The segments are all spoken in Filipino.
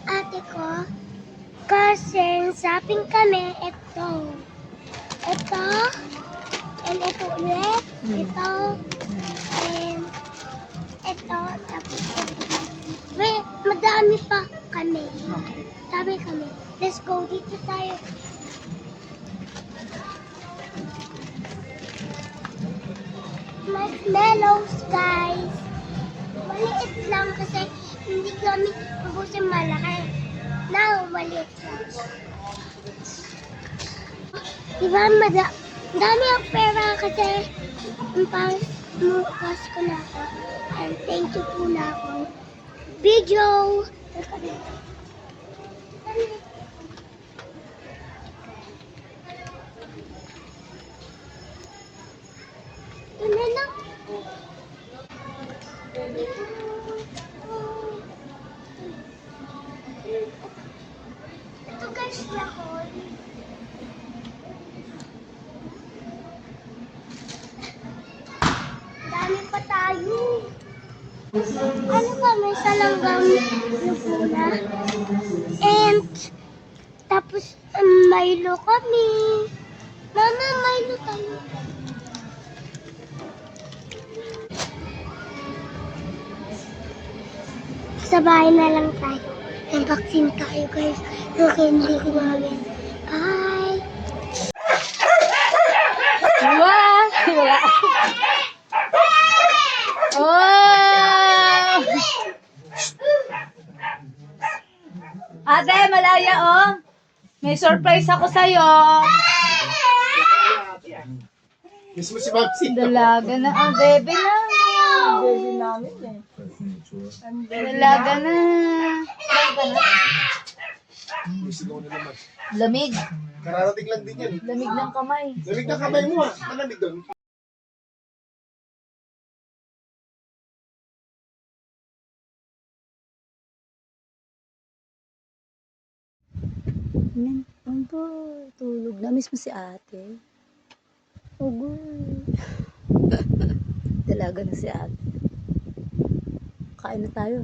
ate ko. Kasi shopping kami. Ito. And ito ulit. Ito. And ito. Tapos wait, madami pa kami. Sabi kami. Let's go. Dito tayo. Marshmallows, guys. Maliit lang kasi hindi kami ubusin malaki. Now, maliit lang. Diba, dami ang pera kasi pas ko na ako. And thank you po na ako. Video! Ito na lang. Ito guys, yakol. Dami pa tayo. Ano kami sa langgam lupuna. And tapos Milo kami. Mama, Milo tayo. Sa bahay na lang tayo. Nag-vaccine tayo guys. Yung candy ko namin. Bye! Wow! Wala. Oh! Ate, malaya oh. May surprise ako sa'yo. Miss mo si Babsi. Dalaga na. Ang bebe na. Bebe namin eh. Dalaga na. Sigaw na naman. Lamig. Kararating lang din yan. Lamig ng kamay. Lamig na kamay mo ah. Malamig doon. Ano po? Tulog na. Miss mo si ate. Ogoy. Dalaga na si ate. Kain na tayo.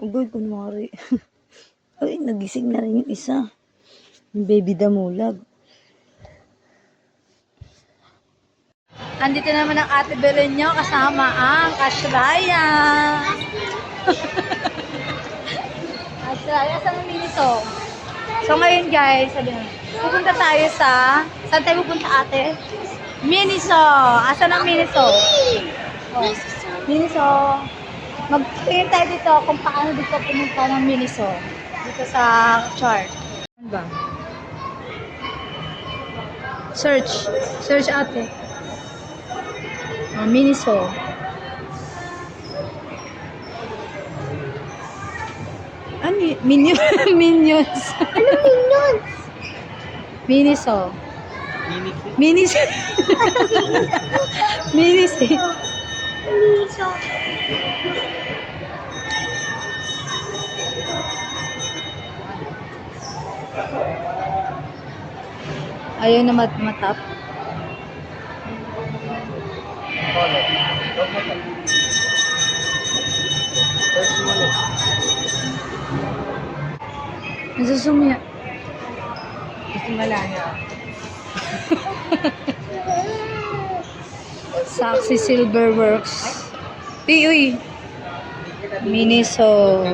Ogoy, kunwari. Ay, nagising na rin yung isa. Yung baby damulag. Andito naman ang ate Belen nyo kasama ang Ashraya. Ashraya, saan ang minito? So ngayon guys, sabi na, pupunta tayo sa, saan tayo pupunta ate? Miniso. Asan ang Miniso? Oh, Miniso. Mag-tingin tayo dito kung paano dito pumunta ng Miniso. Dito sa chart. Ano ba? Search. Search ate. Miniso. Ano? Minions. Ano minions? Miniso. Miniso. Miniso. Miniso. Ayaw na matap. Nasusumya. Gusto malaya. Saxy Silverworks. Uy. Miniso.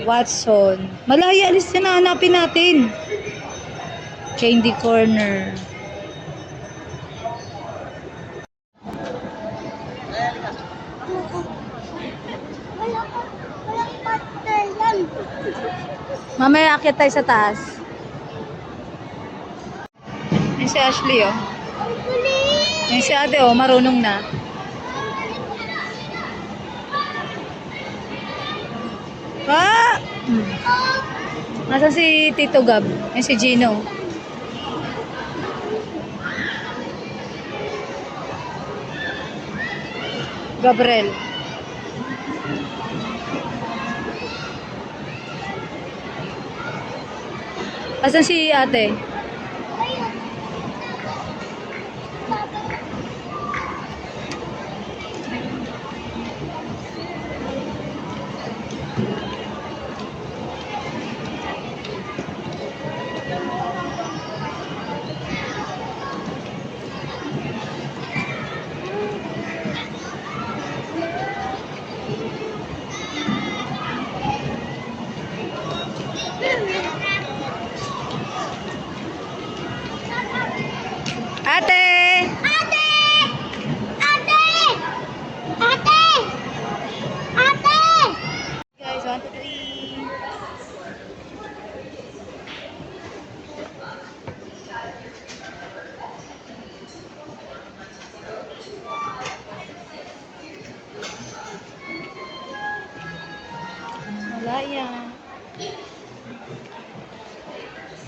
Watson. Malaya, alis na hanapin natin. Candy Corner. Walang partner yan. Mamaya akit tayo sa taas. Yan si Ashley, oh. Ang kulit. Yan si ate, oh. Marunong na. Ah! Nasaan si Tito Gab? Yan si Gino. Gabriel. Asan si ate?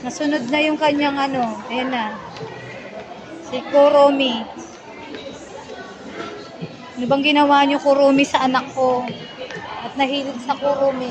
Nasunod na yung kanyang ano. Ayan na. Si Kuromi. Ano bang ginawa niyo, Kuromi, sa anak ko? At nahilig sa Kuromi.